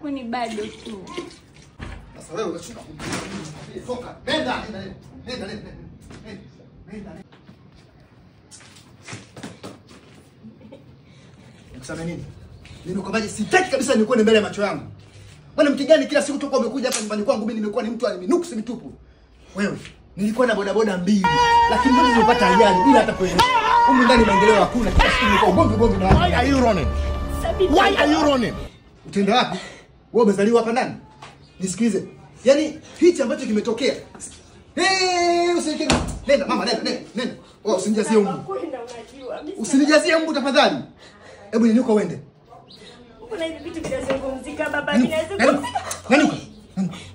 Kwani bado tu. Sasa wewe unashuka. Toka. Nenda. Nikusema nini? Nimekwambia sitaki kabisa nikuone mbele ya macho yangu. Bwana mke gani kila siku toka umekuja hapa nyumbani kwangu mimi nimekuwa ni mtu aliminuksi mitupu. Wewe, nilikuwa na bodaboda 2, lakini mbona nimepata ajali bila hata kuelewa. Huko ndani maendeleo hakuna. Kila siku niko bombi na. Why are you running? Why are you running? Utenda wapi? Wewe umezaliwa hapa ndani? Nisikilize. Yaani hichi ambacho kimetokea. Usinikeni. Nenda mama, nenda. Wewe usinijazie mbu. Usinijazie mbu tafadhali. Hebu ninyuka uende. Kuna hivi vitu vinazungumzika baba, vinazungumzika. Nanuka.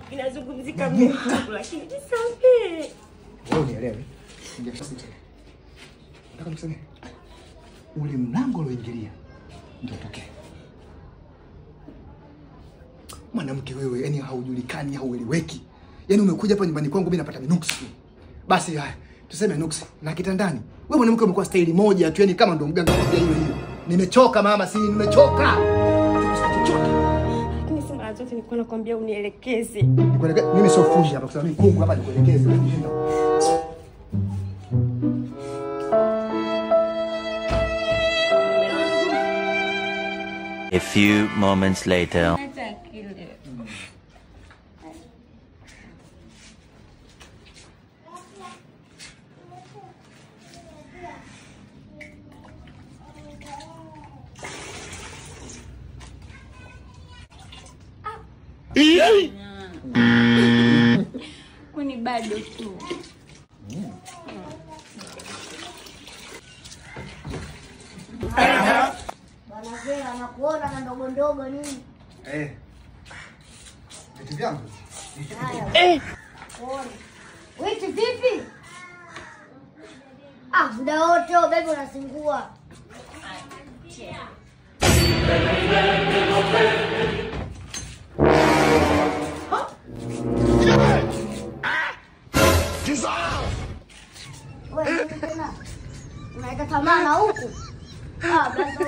Vinazungumzika Mungu, lakini nisamehe. Wewe unielewe. Singeshasita. Nataka niseme. Ule mlango ulioingilia ndio tokea. Mwanamke wewe, yani haujulikani, haueleweki. Yaani umekuja hapa nyumbani kwangu mimi napata minuksi. Basi haya, tuseme nuksi. Na kitandani. Wewe mwanamke umekuwa staili moja tu, yani kama ndo mganga kwambia hiyo. Nimechoka mama, si nimechoka. Lakini si mara zote nilikuwa nakwambia unielekeze. Nikuelekeze mimi sio fuji hapa kusema mimi kungu hapa nikuelekeze. A few moments later. Kwani bado tu. Bwana Vera anakuona na ndogo nini? Vitu vyangu. Ona. Witi vipi? Muda wote bebe unasingua. Wewe tena. Unaita tamana huku. Basi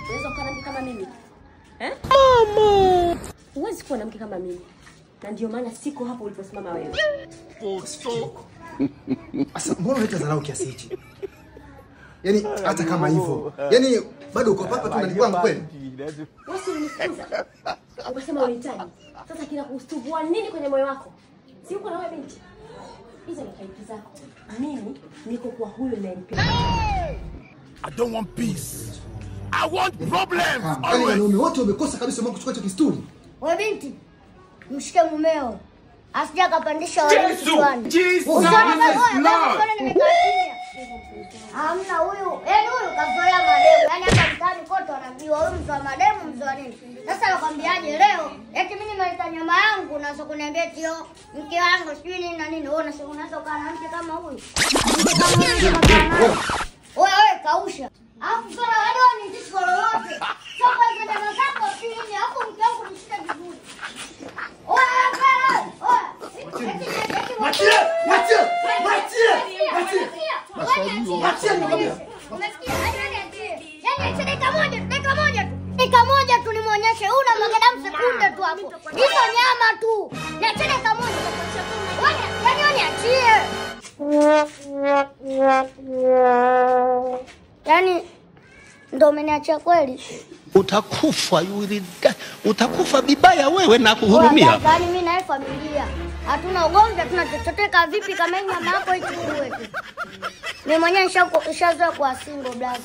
Unaweza kuwa na mke kama mimi? Mama! Huwezi kuwa na mke kama mimi. Na ndio maana siko hapo uliposimama wewe. Asa mbona unaleta dharau kiasi hichi? Yaani hata kama hivyo. Yaani bado uko hapa tu ndani kwangu kweli? Wewe unisikiza? Ukasema unahitaji. Sasa kila kustubua nini kwenye moyo wako? Si uko na wewe binti? Hizo ni kaiki zako. Mimi niko kwa huyo ninayempenda. I don't want peace. I want problems. Yaani wanaume wote wamekosa kabisa mambo kuchukua kisturi. wewe binti, mshike mumeo. Asija akapandisha wale kichwani. Hamna huyu. Yaani huyu kazoea mademu. Yaani hapa mtaani kote wanajua huyu mtu wa mademu, mtu wa nini. Sasa nakwambiaje leo? Eti mimi nimeleta nyama yangu na sio kuniambia tio mke wangu sijui nini na nini. Wewe unasema unaweza kukaa na mke kama huyu? Wewe kausha. Alafu sura wewe ni tishko lolote. Sasa hizo nyama zako chini, hapo mke wangu nishike vizuri. Dakika moja tu nimuonyeshe una magadamu sekunde tu hapo. Hizo nyama tu. Niachie dakika moja. Yaani ndo umeniachia kweli? Utakufa vibaya wewe na kuhurumia. Yaani mimi na familia. Hatuna ugomvi, hatuna chochote vipi kama hii nyama yako ichukue tu. Mimi mwenyewe nishazoea kwa single blaza.